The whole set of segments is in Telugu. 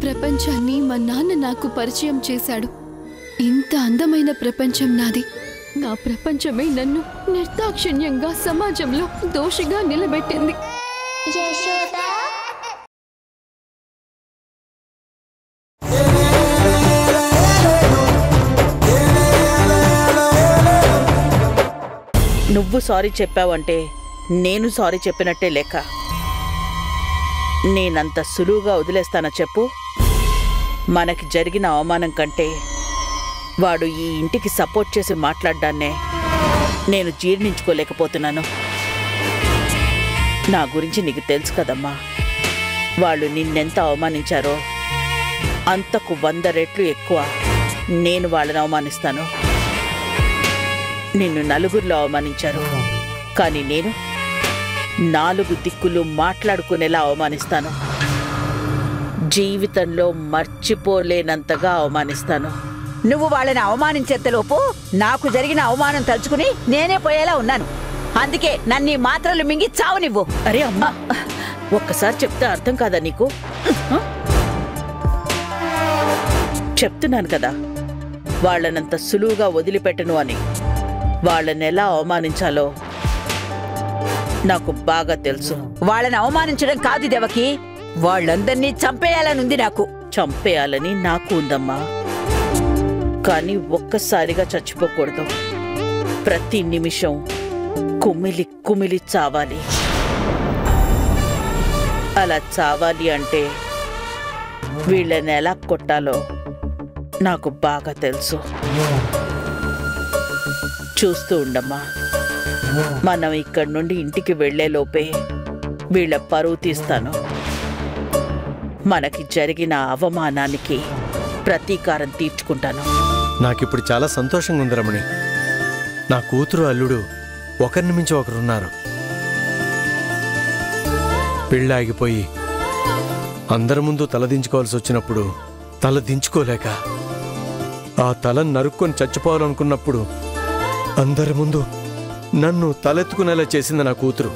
ప్రపంచాన్ని మా నాన్న నాకు పరిచయం చేశాడు. ఇంత అందమైన ప్రపంచం నాది. నా ప్రపంచమే నన్ను నిర్దాక్షిణ్యంగా సమాజంలో దోషిగా నిలబెట్టింది. నువ్వు సారీ చెప్పావంటే నేను సారీ చెప్పినట్టే లెక్క. నేనంత సులువుగా వదిలేస్తానా చెప్పు? మనకి జరిగిన అవమానం కంటే వాడు ఈ ఇంటికి సపోర్ట్ చేసి మాట్లాడ్డాన్నే నేను జీర్ణించుకోలేకపోతున్నాను. నా గురించి నీకు తెలుసు కదమ్మా. వాళ్ళు నిన్నెంత అవమానించారో అంతకు 100 రెట్లు ఎక్కువ నేను వాళ్ళని అవమానిస్తాను. నిన్ను నలుగురిలో అవమానించారు, కానీ నేను 4 దిక్కులు మాట్లాడుకునేలా అవమానిస్తాను. జీవితంలో మర్చిపోలేనంతగా అవమానిస్తాను. నువ్వు వాళ్ళని అవమానించేంతలోపు నాకు జరిగిన అవమానం తలుచుకుని నేనే పోయేలా ఉన్నాను. అందుకే నన్ను మాత్రలు మింగి చావునివ్వు. అరే అమ్మా, ఒక్కసారి చెప్తే అర్థం కాదా నీకు? చెప్తున్నాను కదా, వాళ్ళనంత సులువుగా వదిలిపెట్టను అని. వాళ్ళని ఎలా అవమానించాలో నాకు బాగా తెలుసు. వాళ్ళని అవమానించడం కాదు దేవకి, వాళ్ళందరినీ చంపేయాలనుంది నాకు. చంపేయాలని నాకు ఉందమ్మా, కానీ ఒక్కసారిగా చచ్చిపోకూడదు. ప్రతి నిమిషం కుమిలి కుమిలి చావాలి. అలా చావాలి అంటే వీళ్ళని ఎలా కొట్టాలో నాకు బాగా తెలుసు. చూస్తూ ఉండమ్మా, మనం ఇక్కడి నుండి ఇంటికి వెళ్లేలోపే వీళ్ళ పరువు తీస్తాను. మనకి జరిగిన అవమానానికి ప్రతీకారం తీర్చుకుంటాను. నాకిప్పుడు చాలా సంతోషంగా ఉంది రమణి. నా కూతురు అల్లుడు ఒకరిని మించి ఒకరున్నారు. పెళ్ళాగిపోయి అందరి ముందు తలదించుకోవాల్సి వచ్చినప్పుడు తల దించుకోలేక ఆ తలను నరుక్కొని చచ్చిపోవాలనుకున్నప్పుడు అందరి ముందు నన్ను తలెత్తుకునేలా చేసింది నా కూతురు.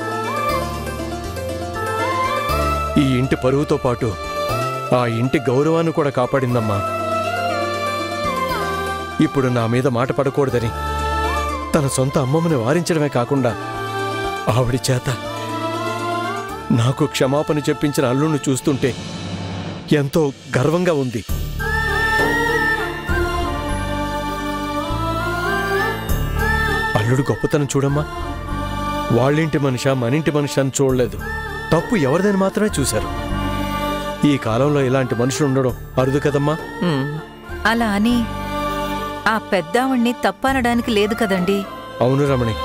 ఈ ఇంటి పరువుతో పాటు ఆ ఇంటి గౌరవాన్ని కూడా కాపాడిందమ్మా. ఇప్పుడు నా మీద మాట పడకూడదని తన సొంత అమ్మమ్మని వారించడమే కాకుండా ఆవిడి చేత నాకు క్షమాపణ చెప్పించిన అల్లుడిని చూస్తుంటే ఎంతో గర్వంగా ఉంది. అల్లుడు గొప్పతనం చూడమ్మా. వాళ్ళింటి మనిషా మనింటి మనిషి అని చూడలేదు, తప్పు ఎవరిదని మాత్రమే చూశారు. ఈ కాలంలో ఇలాంటి మనుషులు ఉండడం అరుదు కదమ్మా. అలా అని ఆ పెద్దావిడ్ని తప్పనడానికి లేదు కదండి. అవును రమణి,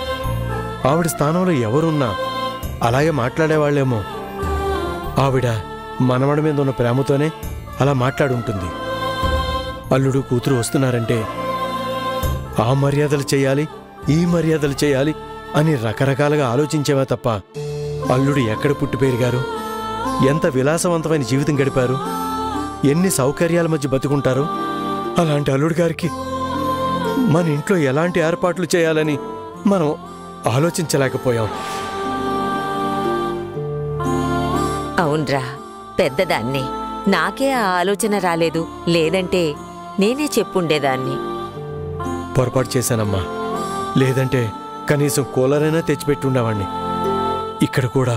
ఆవిడ స్థానంలో ఎవరున్నా అలాగే మాట్లాడేవాళ్లేమో. ఆవిడ మనవడి మీద ఉన్న ప్రేమతోనే అలా మాట్లాడుంటుంది. అల్లుడు కూతురు వస్తున్నారంటే ఆ మర్యాదలు చేయాలి, ఈ మర్యాదలు చేయాలి అని రకరకాలుగా ఆలోచించేవా తప్ప అల్లుడు ఎక్కడ పుట్టి పెరిగారు, ఎంత విలాసవంతమైన జీవితం గడిపారు, ఎన్ని సౌకర్యాల మధ్య బతుకుంటారు, అలాంటి అల్లుడు గారికి మన ఇంట్లో ఎలాంటి ఏర్పాట్లు చేయాలని మనం ఆలోచించలేకపోయాం. అవునరా, పెద్దదాన్ని, నాకే ఆ ఆలోచన రాలేదు. లేదంటే నేనే చెప్పుండేదాన్ని. పొరపాటు చేశానమ్మా. లేదంటే కనీసం కూలరైనా తెచ్చిపెట్టుండేవాణ్ణి. ఇక్కడ కూడా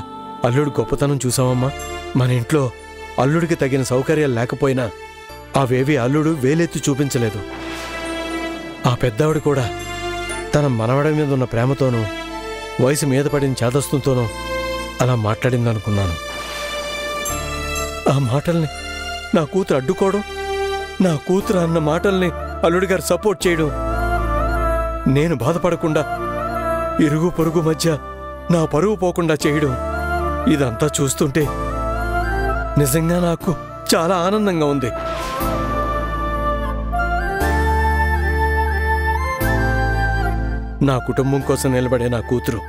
అల్లుడు గొప్పతనం చూసామమ్మా. మన ఇంట్లో అల్లుడికి తగిన సౌకర్యాలు లేకపోయినా అవేవి అల్లుడు వేలెత్తి చూపించలేదు. ఆ పెద్దావిడ కూడా తన మనవడి మీద ఉన్న ప్రేమతోనూ వయసు మీద పడిన చేదస్తంతోనూ అలా మాట్లాడిందనుకున్నాను. ఆ మాటల్ని నా కూతురు అడ్డుకోవడం, నా కూతురు అన్న మాటల్ని అల్లుడి గారు సపోర్ట్ చేయడం, నేను బాధపడకుండా ఇరుగు పొరుగు మధ్య నా పరువు పోకుండా చేయడం, ఇదంతా చూస్తుంటే నిజంగా నాకు చాలా ఆనందంగా ఉంది. నా కుటుంబం కోసం నిలబడే నా కూతురు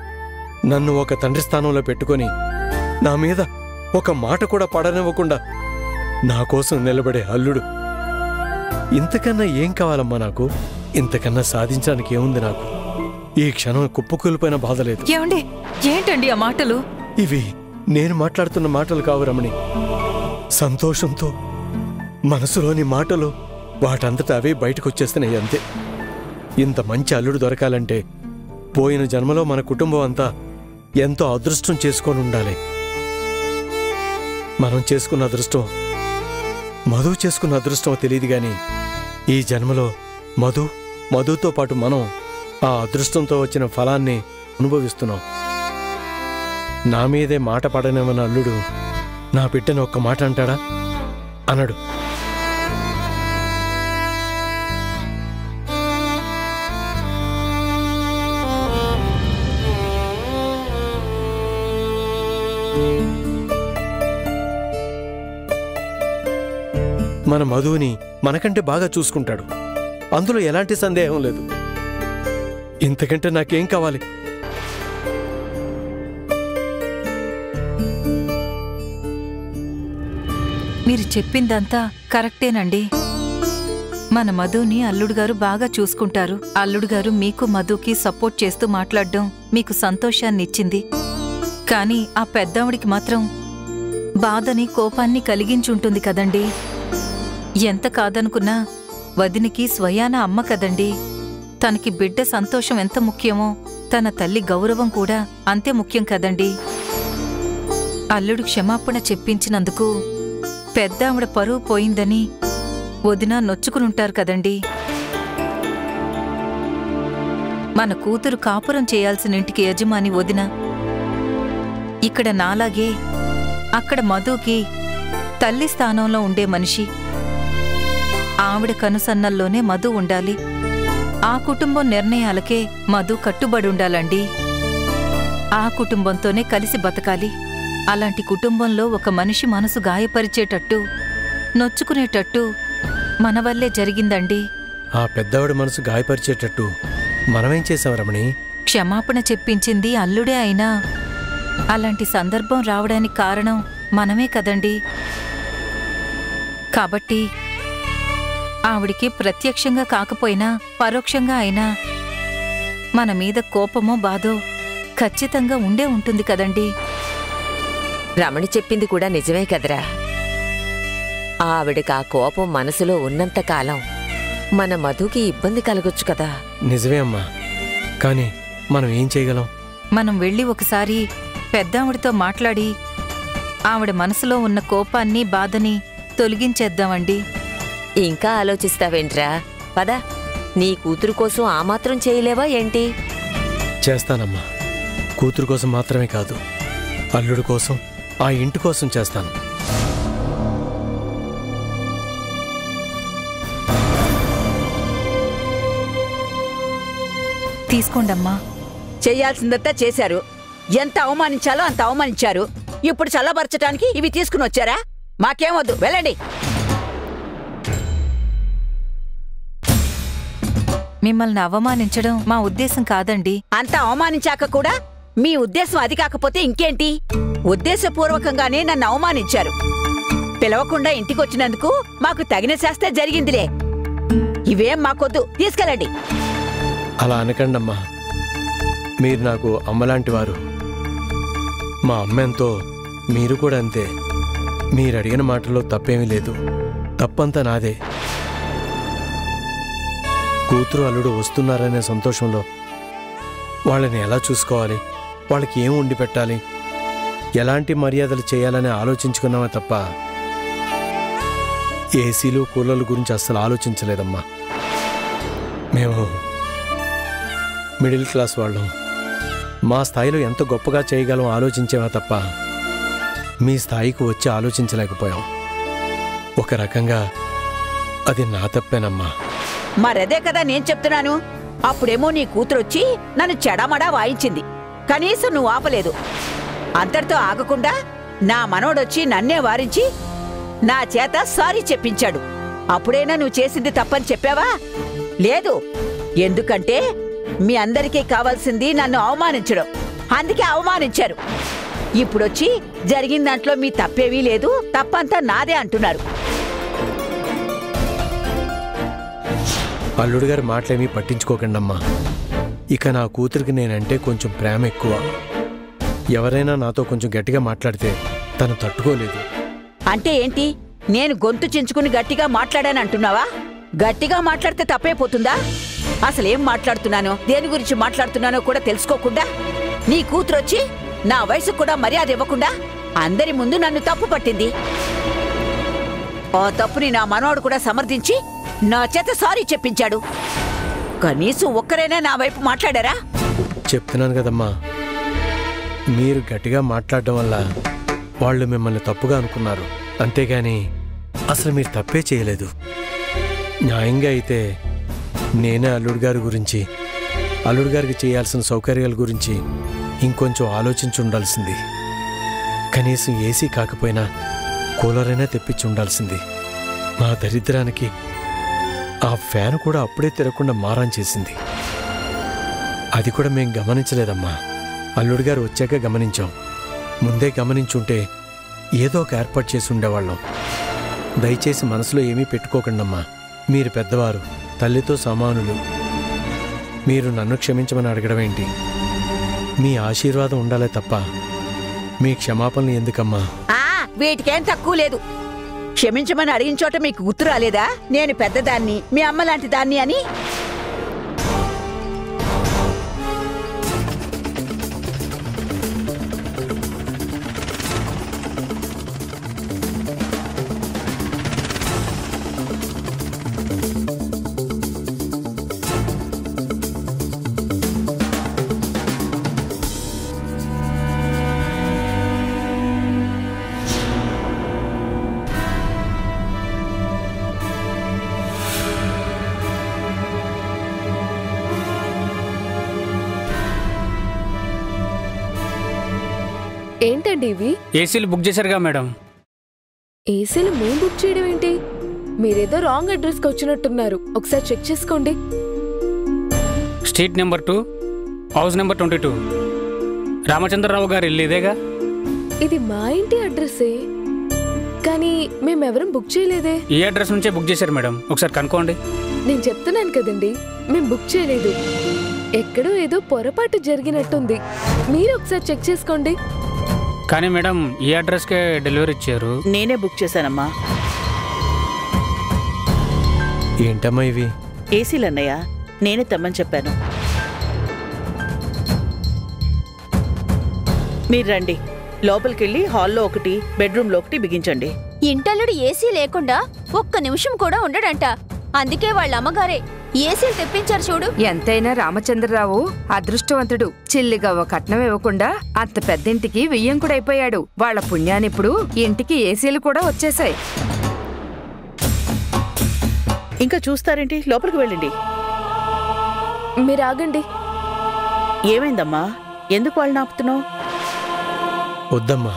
నన్ను ఒక తండ్రి స్థానంలో పెట్టుకొని నా మీద ఒక మాట కూడా పడనివ్వకుండా నా కోసం నిలబడే అల్లుడు. ఇంతకన్నా ఏం కావాలమ్మా నాకు? ఇంతకన్నా సాధించడానికి ఏముంది నాకు? ఈ క్షణం కుప్పకూలిపోయిన బాధ లేదు. ఏమండి, ఏంటండి ఆ మాటలు? ఇవి నేను మాట్లాడుతున్న మాటలు కావు రమణి. సంతోషంతో మనసులోని మాటలు వాటంతటా అవే బయటకొచ్చేస్తున్నాయి అంతే. ఇంత మంచి అల్లుడు దొరకాలంటే పోయిన జన్మలో మన కుటుంబం అంతా ఎంతో అదృష్టం చేసుకొని ఉండాలి. మనం చేసుకున్న అదృష్టం మధు చేసుకున్న అదృష్టం తెలియదు గాని ఈ జన్మలో మధుతో పాటు మనం ఆ అదృష్టంతో వచ్చిన ఫలాన్ని అనుభవిస్తున్నాం. నా మీదే మాట పడనేమన్న అల్లుడు నా బిడ్డను ఒక్క మాట అంటాడా? అనడు. మన మధుని మనకంటే బాగా చూసుకుంటాడు, అందులో ఎలాంటి సందేహం లేదు. ఇంతకంటే నాకేం కావాలి? మీరు చెప్పిందంతా కరెక్టేనండి. మన మధుని అల్లుడు గారు బాగా చూసుకుంటారు. అల్లుడు గారు మీకు మధుకి సపోర్ట్ చేస్తూ మాట్లాడడం మీకు సంతోషాన్నిచ్చింది. కానీ ఆ పెద్దావిడికి మాత్రం బాధని కోపాన్ని కలిగించుంటుంది కదండి. ఎంత కాదనుకున్నా వదినికి స్వయాన అమ్మ కదండి. తనకి బిడ్డ సంతోషం ఎంత ముఖ్యమో తన తల్లి గౌరవం కూడా అంతే ముఖ్యం కదండి. అల్లుడు క్షమాపణ చెప్పించినందుకు పెద్దావిడ పరువు పోయిందని వదిన నొచ్చుకునుంటారు కదండి. మన కూతురు కాపురం చేయాల్సిన ఇంటికి యజమాని వదిన. ఇక్కడ నాలాగే అక్కడ మధుకి తల్లి స్థానంలో ఉండే మనిషి. ఆవిడ కనుసన్నల్లోనే మధు ఉండాలి. ఆ కుటుంబం నిర్ణయాలకే మధు కట్టుబడి ఉండాలండి. ఆ కుటుంబంతోనే కలిసి బతకాలి. అలాంటి కుటుంబంలో ఒక మనిషి మనసు గాయపరిచేటట్టు నొచ్చుకునేటట్టు మన వల్లే జరిగిందండి. ఆ పెద్దవాడి మనసు గాయపరిచేటట్టు మనమేం చేశాం రమణి? క్షమాపణ చెప్పించింది అల్లుడే అయినా అలాంటి సందర్భం రావడానికి కారణం మనమే కదండి. కాబట్టి ఆవిడికి ప్రత్యక్షంగా కాకపోయినా పరోక్షంగా అయినా మన మీద కోపమో బాధో ఖచ్చితంగా ఉండే ఉంటుంది కదండి. రమణి చెప్పింది కూడా నిజమే కదరా. ఆవిడకి ఆ కోపం మనసులో ఉన్నంతకాలం మన మధుకి ఇబ్బంది కలగొచ్చు కదా. నిజమే అమ్మా, కానీ మనం ఏం చేయగలం? మనం వెళ్ళి ఒకసారి పెద్దావిడితో మాట్లాడి ఆవిడ మనసులో ఉన్న కోపాన్ని బాధని తొలగించేద్దామండి. ఇంకా ఆలోచిస్తావేంట్రా? పద, నీ కూతురు కోసం ఆ మాత్రం చేయలేవా ఏంటి? చేస్తానమ్మా. కూతురు కోసం మాత్రమే కాదు, అల్లుడు కోసం, ఆ ఇంటి కోసం చేస్తాను. తీసుకోండమ్మా. చెయ్యాల్సిందంతా చేశారు. ఎంత అవమానించాలో అంత అవమానించారు. ఇప్పుడు చల్లబరచడానికి ఇవి తీసుకుని వచ్చారా? మాకేమొద్దు, వెళ్ళండి. మిమ్మల్ని అవమానించడం మా ఉద్దేశం కాదండి. అంత అవమానించాక కూడా మీ ఉద్దేశం అది కాకపోతే ఇంకేంటి? ఉద్దేశపూర్వకంగానే నన్ను అవమానించారు. పిలవకుండా ఇంటికొచ్చినందుకు మాకు తగిన శాస్త్రే జరిగిందిలే. ఇవేం మాకొద్దు, తీసుకెళ్ళండి. అలా అనకండమ్మా. మీరు నాకు అమ్మలాంటి వారు. మా అమ్మెంతో మీరు కూడా అంతే. మీరు అడిగిన మాటల్లో తప్పేమీ లేదు. తప్పంతా నాదే. కూతురు అల్లుడు వస్తున్నారనే సంతోషంలో వాళ్ళని ఎలా చూసుకోవాలి, వాళ్ళకి ఏం వండి పెట్టాలి, ఎలాంటి మర్యాదలు చేయాలని ఆలోచించుకున్నామే తప్ప ఏసీలు కూలర్ల గురించి అస్సలు ఆలోచించలేదమ్మా. మేము మిడిల్ క్లాస్ వాళ్ళం. మా స్థాయిలో ఎంత గొప్పగా చేయగలం ఆలోచించేవా తప్ప మీ స్థాయికి వచ్చి ఆలోచించలేకపోయాం. ఒక రకంగా అది నా తప్పేనమ్మా. మరదే కదా నేను చెప్తున్నాను. అప్పుడేమో నీ కూతురొచ్చి నన్ను చెడమడా వాయించింది. కనీసం నువ్వు ఆపలేదు. అంతటితో ఆగకుండా నా మనోడొచ్చి నన్నే వారించి నా చేత సారీ చెప్పించాడు. అప్పుడైనా నువ్వు చేసింది తప్పని చెప్పావా? లేదు. ఎందుకంటే మీ అందరికీ కావాల్సింది నన్ను అవమానించడం. అందుకే అవమానించారు. ఇప్పుడొచ్చి జరిగిన దాంట్లో మీ తప్పేవీ లేదు, తప్పంతా నాదే అంటున్నారు. అల్లుడు గారి మాటలేమీ పట్టించుకోకండమ్మా. ఇక నా కూతురికి నేనంటే కొంచెం ప్రేమ ఎక్కువ. ఎవరైనా నాతో కొంచెం గట్టిగా మాట్లాడితే తను తట్టుకోలేదు. అంటే ఏంటి? నేను గొంతు చించుకుని గట్టిగా మాట్లాడానంటున్నావా? గట్టిగా మాట్లాడితే తప్పైపోతుందా? అసలేం మాట్లాడుతున్నానో దేని గురించి మాట్లాడుతున్నానో కూడా తెలుసుకోకుండా నీ కూతురొచ్చి నా వయసు కూడా మర్యాద ఇవ్వకుండా అందరి ముందు నన్ను తప్పు పట్టింది. ఆ తప్పుని నా మనవడు కూడా సమర్థించి నా చేత సారీ చెప్పించాడు. కనీసం ఒక్కరైనా నా వైపు మాట్లాడారా? చెప్తున్నాను కదమ్మా, మీరు గట్టిగా మాట్లాడడం వల్ల వాళ్ళు మిమ్మల్ని తప్పుగా అనుకున్నారు, అంతేగాని అసలు మీరు తప్పే చేయలేదు. న్యాయంగా అయితే నేనే అల్లుడు గారి గురించి, అల్లుడు గారికి చేయాల్సిన సౌకర్యాల గురించి ఇంకొంచెం ఆలోచించి ఉండాల్సింది. కనీసం ఏసీ కాకపోయినా కూలర్ అయినా తెప్పించి ఉండాల్సింది. మా దరిద్రానికి ఆ ఫ్యాన్ కూడా అప్పుడే తిరగకుండా మారం చేసింది. అది కూడా మేం గమనించలేదమ్మా, అల్లుడు గారు వచ్చాక గమనించాం. ముందే గమనించుంటే ఏదో ఒక ఏర్పాటు చేసి ఉండేవాళ్ళం. దయచేసి మనసులో ఏమీ పెట్టుకోకండమ్మా. మీరు పెద్దవారు, తల్లితో సమానులు. మీరు నన్ను క్షమించమని అడగడం ఏంటి? మీ ఆశీర్వాదం ఉండాలే తప్ప మీ క్షమాపణలు ఎందుకమ్మా? వీటికేం తక్కువ లేదు. క్షమించమని అడిగిన చోట మీకు గుర్తు రాలేదా నేను పెద్దదాన్ని, మీ అమ్మ లాంటి దాన్ని అని? ఏంటండి ఇవి? ఏసీలు బుక్ చేశారుగా మేడం. ఏసీలు మేము బుక్ చేయడం ఏంటి? మీరేదో రాంగ్ అడ్రస్కి వచ్చినట్టున్నారు. ఒకసారి చెక్ చేసుకోండి. Street number 2, house number 22. Ramachandra Rao గారు ఇల్లు ఇదేగా? ఇది మా ఇంటి అడ్రస్సే, కానీ మేమెవరం బుక్ చేయలేదే. ఈ అడ్రస్ నుంచే బుక్ చేశారు మేడం, ఒకసారి కనుక్కోండి. నేను చెప్తున్నాను కదండి, మేము బుక్ చేయలేదు. ఎక్కడో ఏదో పొరపాటు జరిగినట్టుంది. మీరు ఒకసారి చెక్ చేసుకోండి. కానీ మేడం ఈ అడ్రస్కే డెలివరీ ఇచ్చారు. నేనే బుక్ చేశానమ్మా. ఏంటమ్మా ఇవి? ఏసీలు అన్నయ్య, నేనే తెమ్మని చెప్పాను. మీరు రండి, లోపలికెళ్ళి హాల్లో ఒకటి, బెడ్రూమ్లో ఒకటి బిగించండి. ఇంటల్లుడు ఏసీ లేకుండా ఒక్క నిమిషం కూడా ఉండడంట. అందుకే వాళ్ళ అమ్మగారే ఏసీలు తెప్పించారు చూడు. ఎంతైనా రామచంద్రరావు అదృష్టవంతుడు. చిల్లిగా ఒక కట్నం ఇవ్వకుండా అంత పెద్దింటికి వియ్యంకుడైపోయాడు. వాళ్ళ పుణ్యానిప్పుడు ఇంటికి ఏసీలు కూడా వచ్చేసాయి. ఇంకా చూస్తారేంటి, లోపలికి వెళ్ళండి. మీరు ఆగండి. ఏమైందమ్మా, ఎందుకు వాళ్ళని ఆపుతున్నావు? వద్దమ్మా,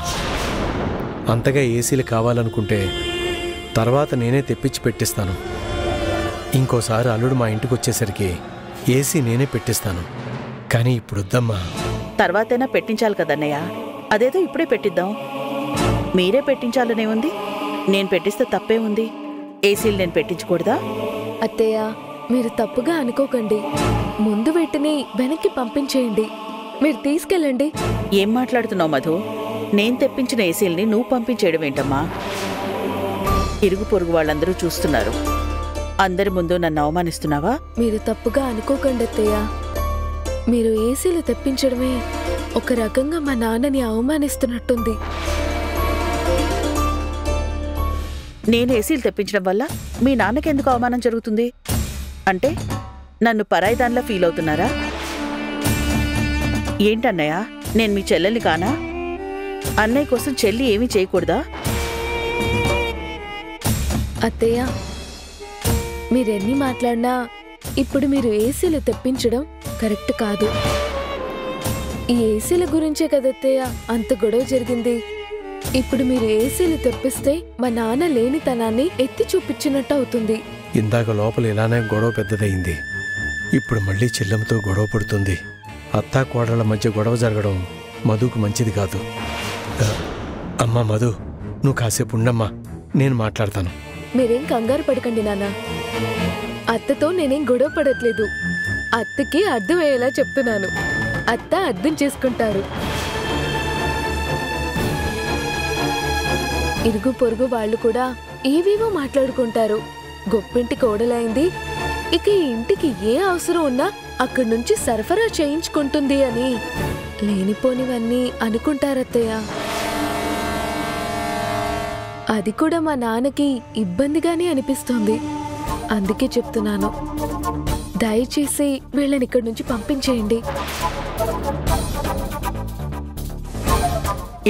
అంతగా ఏసీలు కావాలనుకుంటే తర్వాత నేనే తెప్పించి పెట్టిస్తాను. ఇంకోసారి అల్లుడు మా ఇంటికి వచ్చేసరికి ఏసీ నేనే పెట్టిస్తాను. కానీ ఇప్పుడు వద్దమ్మా. తర్వాతైనా పెట్టించాలి కదన్నయ్య, అదేదో ఇప్పుడే పెట్టిద్దాం. మీరే పెట్టించాలనే ఉంది, నేను పెట్టిస్తే తప్పే ఉంది. ఏసీలు నేను పెట్టించకూడదా? అత్తయ్య, మీరు తప్పుగా అనుకోకండి. ముందు వీటిని వెనక్కి పంపించేయండి. మీరు తీసుకెళ్ళండి. ఏం మాట్లాడుతున్నావు మధు? నేను తెప్పించిన ఏసీల్ని నువ్వు పంపించేయడం ఏంటమ్మా? ఇరుగు పొరుగు వాళ్ళందరూ చూస్తున్నారు. అందరి ముందు నన్ను అవమానిస్తున్నావా? మీరు తప్పుగా అనుకోకండి అత్తయ్య. మీరు ఏసీలు తెప్పించడమే ఒక రకంగా మా నాన్నని అవమానిస్తున్నట్టుంది. నేను ఏసీలు తెప్పించడం వల్ల మీ నాన్నకెందుకు అవమానం జరుగుతుంది? అంటే నన్ను పరాయిదాన్లా ఫీల్ అవుతున్నారా? ఏంటన్నయ్య, నేను మీ చెల్లెల్ని కానా? అన్నయ్య కోసం చెల్లి ఏమీ చేయకూడదా? అత్తయ్య, మీరెన్ని మాట్లాడినా ఇప్పుడు మీరు ఏసీలు తెప్పించడం కరెక్ట్ కాదు. ఈ ఏసీల గురించే కదత్తయ్య అంత గొడవ జరిగింది. ఇప్పుడు మీరు ఏసీలు తెప్పిస్తే మా నాన్న లేనితనాన్ని ఎత్తి చూపించినట్టు అవుతుంది. ఇందాక లోపల ఇలానే గొడవ పెద్దదయింది. ఇప్పుడు మళ్ళీ చెల్లెంతో గొడవ పడుతుంది. అత్తా కోడళ్ల మధ్య గొడవ జరగడం మధుకు మంచిది కాదు. అమ్మా మధు, నువ్వు కాసేపు ఉండమ్మా, నేను మాట్లాడతాను. మీరేం కంగారు పడకండి నాన్న. అత్తతో నేనేం గొడవ పడట్లేదు. అత్తకి అర్థమయ్యేలా చెప్తున్నాను. అత్త అర్థం చేసుకుంటారు. ఇరుగు పొరుగు వాళ్ళు కూడా ఏవేవో మాట్లాడుకుంటారు. గొప్పింటి కోడలైంది, ఇక ఈ ఇంటికి ఏ అవసరం ఉన్నా అక్కడి నుంచి సరఫరా చేయించుకుంటుంది అని లేనిపోనివన్నీ అనుకుంటారత్తయ్య. అది కూడా మా నాన్నకి ఇబ్బందిగానే అనిపిస్తుంది. అందుకే చెప్తున్నాను, దయచేసి వీళ్ళని ఇక్కడి నుంచి పంపించేయండి.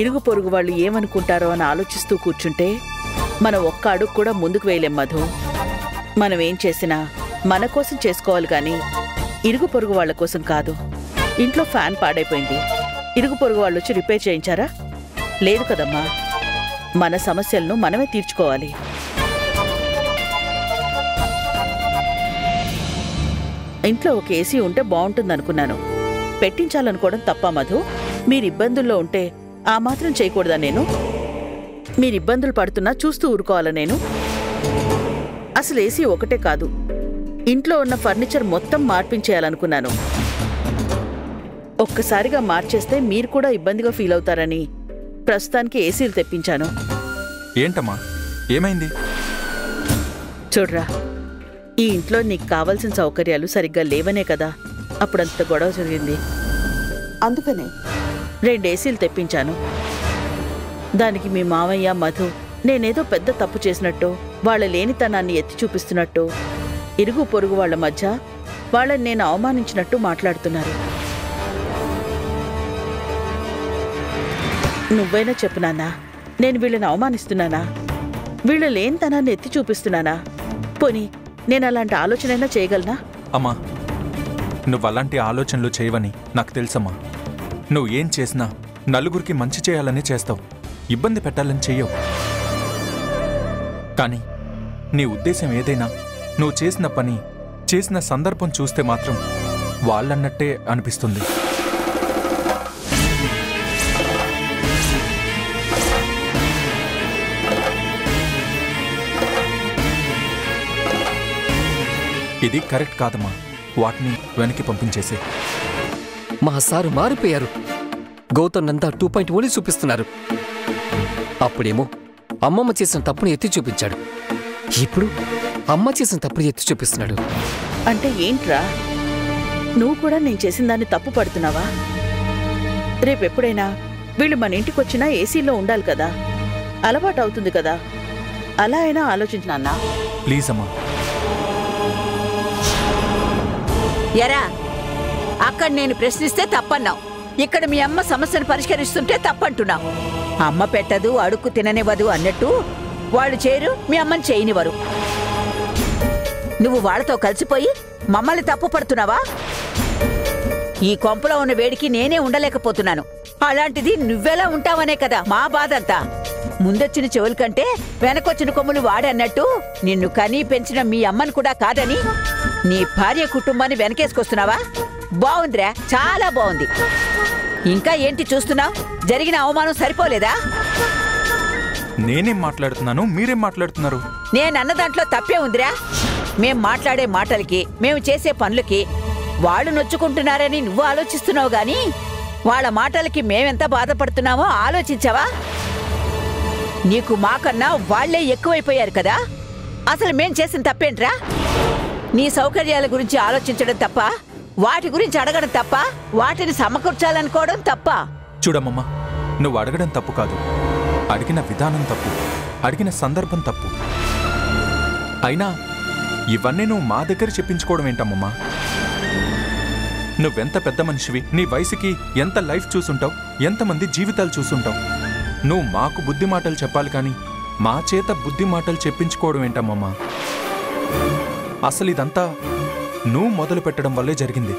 ఇరుగు పొరుగు వాళ్ళు ఏమనుకుంటారో అని ఆలోచిస్తూ కూర్చుంటే మనం ఒక్క అడుగు కూడా ముందుకు వేయలేం మధు. మనం ఏం చేసినా మన కోసం చేసుకోవాలి కానీ ఇరుగు పొరుగు వాళ్ళ కోసం కాదు. ఇంట్లో ఫ్యాన్ పాడైపోయింది, ఇరుగు పొరుగు వాళ్ళు వచ్చి రిపేర్ చేయించారా? లేదు కదమ్మా. మన సమస్యలను మనమే తీర్చుకోవాలి. ఇంట్లో ఒక ఏసీ ఉంటే బాగుంటుందనుకున్నాను. పెట్టించాలనుకోవడం తప్ప మధు? మీరు ఇబ్బందుల్లో ఉంటే ఆ మాత్రం చేయకూడదా నేను? మీరు ఇబ్బందులు పడుతున్నా చూస్తూ ఊరుకోవాలా నేను? అసలు ఏసీ ఒకటే కాదు, ఇంట్లో ఉన్న ఫర్నిచర్ మొత్తం మార్పించేయాలనుకున్నాను. ఒక్కసారిగా మార్చేస్తే మీరు కూడా ఇబ్బందిగా ఫీల్ అవుతారని ప్రస్తుతానికి ఏసీలు తెప్పించాను. ఏంటమ్మా, ఏమైంది? చూడ్రా, ఈ ఇంట్లో నీకు కావాల్సిన సౌకర్యాలు సరిగ్గా లేవనే కదా అప్పుడంత గొడవ జరిగింది. అందుకనే 2 ఏసీలు తెప్పించాను. దానికి మీ మావయ్య మధు నేనేదో పెద్ద తప్పు చేసినట్టు, వాళ్ళ లేనితనాన్ని ఎత్తి చూపిస్తున్నట్టు, ఇరుగు పొరుగు వాళ్ళ మధ్య వాళ్ళని నేను అవమానించినట్టు మాట్లాడుతున్నారు. నువ్వైనా చెప్పు నాన్నా, నేను వీళ్ళని అవమానిస్తున్నానా? వీళ్ళ లేనితనాన్ని ఎత్తి చూపిస్తున్నానా? పోనీ నేను అలాంటి ఆలోచనైనా చేయగలనా? అమ్మా, నువ్వు అలాంటి ఆలోచనలు చేయవని నాకు తెలుసమ్మా. నువ్వు ఏం చేసినా నలుగురికి మంచి చేయాలని చేస్తావు, ఇబ్బంది పెట్టాలని చెయ్యవు. కానీ నీ ఉద్దేశం ఏదైనా నువ్వు చేసిన పని, చేసిన సందర్భం చూస్తే మాత్రం వాళ్ళన్నట్టే అనిపిస్తుంది. ఇది కరెక్ట్ కాదమ్మా. వాటిని వెనక్కి పంపించేసే. మా సారు మారిపోయారు. గౌతమ్ నంతా 2.1 చూపిస్తున్నారు. అప్పుడేమో అమ్మమ్మ చేసిన తప్పును ఎత్తి చూపించాడు, ఇప్పుడు అమ్మ చేసిన తప్పును ఎత్తి చూపిస్తున్నాడు. అంటే ఏంట్రా, నువ్వు కూడా నేను చేసిన దాన్ని తప్పు పడుతున్నావా? రేపెప్పుడైనా వీళ్ళు మన ఇంటికొచ్చినా ఏసీలో ఉండాలి కదా, అలవాటు అవుతుంది కదా. అలా అయినా ఆలోచించినా? ప్లీజ్ అమ్మా. ఎరా, అక్కడ నేను ప్రశ్నిస్తే తప్పన్నావు, ఇక్కడ మీ అమ్మ సమస్యను పరిష్కరిస్తుంటే తప్పంటున్నావు. అమ్మ పెట్టదు, అడుక్కు తిననివ్వదు అన్నట్టు వాళ్ళు చేయరు, మీ అమ్మని చేయనివ్వరు. నువ్వు వాళ్ళతో కలిసిపోయి మమ్మల్ని తప్పు పడుతున్నావా? ఈ కొంపలో ఉన్న వేడికి నేనే ఉండలేకపోతున్నాను, అలాంటిది నువ్వెలా ఉంటావనే కదా మా బాధంతా. ముందొచ్చిన చెవుల కంటే వెనకొచ్చిన కొమ్ములు వాడన్నట్టు నిన్ను కనీ పెంచిన మీ అమ్మని కూడా కాదని నీ భార్య కుటుంబాన్ని వెనకేసుకొస్తున్నావా? బావుందిరా, చాలా బాగుంది. ఇంకా ఏంటి చూస్తున్నావు? జరిగిన అవమానం సరిపోలేదా? నేనేం మాట్లాడుతున్నాను, మీరేం మాట్లాడుతున్నారు? నేనన్న దాంట్లో తప్పే ఉందిరా. మేం మాట్లాడే మాటలకి, మేము చేసే పనులకి వాళ్ళు నొచ్చుకుంటున్నారని నువ్వు ఆలోచిస్తున్నావు గాని వాళ్ళ మాటలకి మేమెంత బాధపడుతున్నామో ఆలోచించావా? నీకు మాకన్నా వాళ్లే ఎక్కువైపోయారు కదా. అసలు మేం చేసిన తప్పేంట్రా? నీ సౌకర్యాల గురించి ఆలోచించడం తప్ప, వాటి గురించి అడగడం తప్ప, వాటిని సమకూర్చాలనుకోవడం తప్ప. చూడమ్మమ్మా, నువ్వు అడగడం తప్పు కాదు, అడిగిన విధానం తప్పు, అడిగిన సందర్భం తప్పు. అయినా ఇవన్నీ నువ్వు మా దగ్గర చెప్పించుకోవడం ఏంటమ్మమ్మా? నువ్వెంత పెద్ద మనిషివి, నీ వయసుకి ఎంత లైఫ్ చూసుంటావు, ఎంతమంది జీవితాలు చూసుంటావు. నువ్వు మాకు బుద్ధి మాటలు చెప్పాలి కానీ మా చేత బుద్ధి మాటలు చెప్పించుకోవడం ఏంటమ్మమ్మా? అసలు ఇదంతా నువ్వు మొదలు పెట్టడం వల్లే జరిగింది.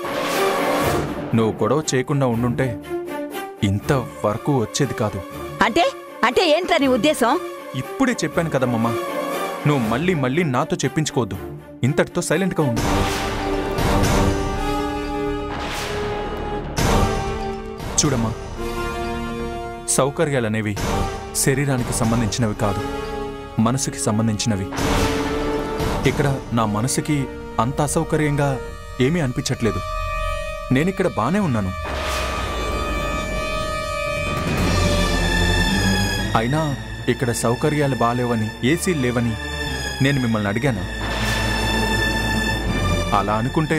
నువ్వు గొడవ చేయకుండా ఉండుంటే ఇంత వరకు వచ్చేది కాదు. అంటే అంటే ఏంట్రా నీ ఉద్దేశం? ఇప్పుడే చెప్పాను కదమ్మమ్మా, నువ్వు మళ్ళీ మళ్ళీ నాతో చెప్పించుకోవద్దు. ఇంతటితో సైలెంట్గా ఉండు. చూడమ్మా, సౌకర్యాలనేవి శరీరానికి సంబంధించినవి కాదు, మనసుకి సంబంధించినవి. ఇక్కడ నా మనసుకి అంత అసౌకర్యంగా ఏమీ అనిపించట్లేదు. నేనిక్కడ బానే ఉన్నాను. అయినా ఇక్కడ సౌకర్యాలు బాలేవని, ఏసీలు లేవని నేను మిమ్మల్ని అడిగాను. అలా అనుకుంటే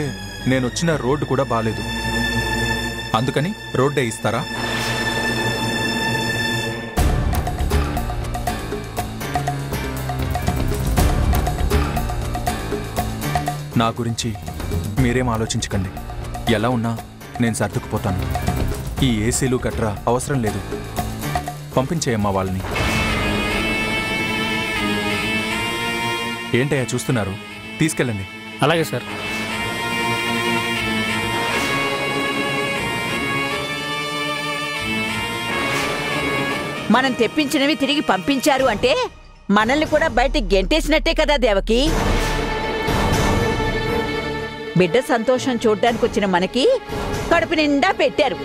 నేనొచ్చిన రోడ్డు కూడా బాలేదు. అందుకని రోడ్డే ఇస్తారా? నా గురించి మీరేం ఆలోచించకండి. ఎలా ఉన్నా నేను సర్దుకుపోతాను. ఈ ఏసీలు గట్రా అవసరం లేదు. పంపించేయమ్మా వాళ్ళని. ఏంటయ్యా చూస్తున్నారు? తీసుకెళ్ళండి. అలాగే సార్. మనం తెప్పించినవి తిరిగి పంపించారు అంటే మనల్ని కూడా బయటికి గెంటేసినట్టే కదా దేవకి. బిడ్డ సంతోషం చూడ్డానికి వచ్చిన మనకి కడుపు నిండా పెట్టారు.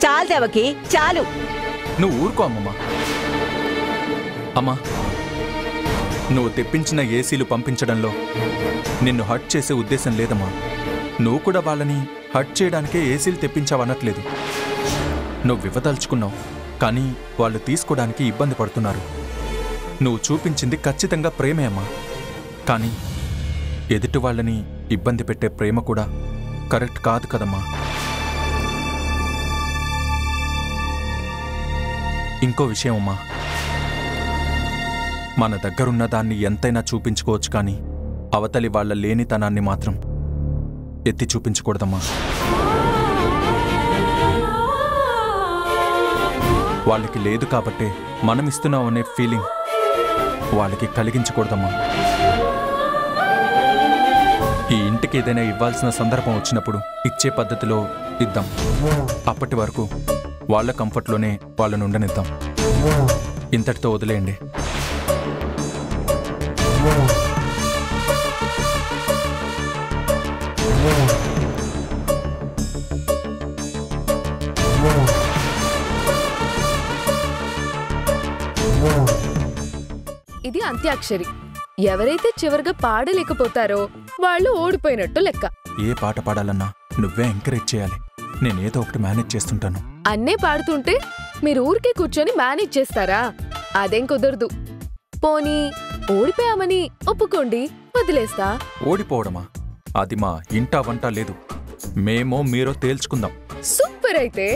చాలు దేవకి, చాలు. నువ్వు ఊరుకో అమ్మమ్మా. అమ్మా, నువ్వు తెప్పించిన ఏసీలు పంపించడంలో నిన్ను హర్ట్ చేసే ఉద్దేశం లేదమ్మా. నువ్వు కూడా వాళ్ళని హర్ట్ చేయడానికే ఏసీలు తెప్పించావనట్లేదు. నువ్వు ఇవ్వదలుచుకున్నావు, కానీ వాళ్ళు తీసుకోవడానికి ఇబ్బంది పడుతున్నారు. నువ్వు చూపించింది ఖచ్చితంగా ప్రేమే అమ్మా. కానీ ఎదుటి వాళ్ళని ఇబ్బంది పెట్టే ప్రేమ కూడా కరెక్ట్ కాదు కదమ్మా. ఇంకో విషయం అమ్మా, మన దగ్గరున్న దాన్ని ఎంతైనా చూపించుకోవచ్చు, కానీ అవతలి వాళ్ళ లేనితనాన్ని మాత్రం ఎత్తి చూపించకూడదమ్మా. వాళ్ళకి లేదు కాబట్టే మనం ఇస్తున్నాం అనే ఫీలింగ్ వాళ్ళకి కలిగించకూడదమ్మా. ఈ ఇంటికి ఏదైనా ఇవ్వాల్సిన సందర్భం వచ్చినప్పుడు ఇచ్చే పద్ధతిలో ఇద్దాం. అప్పటి వరకు వాళ్ళ కంఫర్ట్లోనే వాళ్ళని ఉండనిద్దాం. ఇంతటితో వదిలేయండి. ఇది అంత్యాక్షరి. ఎవరైతే చివరిగా పాడలేకపోతారో వాళ్ళు ఓడిపోయినట్టు లెక్క. ఏ పాట పాడాలన్నా నువ్వే ఎంకరేజ్ చేయాలి. నేనేదో ఒకటి మేనేజ్ చేస్తుంటాను. అన్నే పాడుతుంటే మీరు ఊరికే కూర్చొని మేనేజ్ చేస్తారా? అదేం కుదరదు. పోనీ ఓడిపోయామని ఒప్పుకోండి, వదిలేస్తా. ఓడిపోవడమా? అది మా ఇంటా వంట లేదు. మేమో మీరో తేల్చుకుందాం. సూపర్. అయితే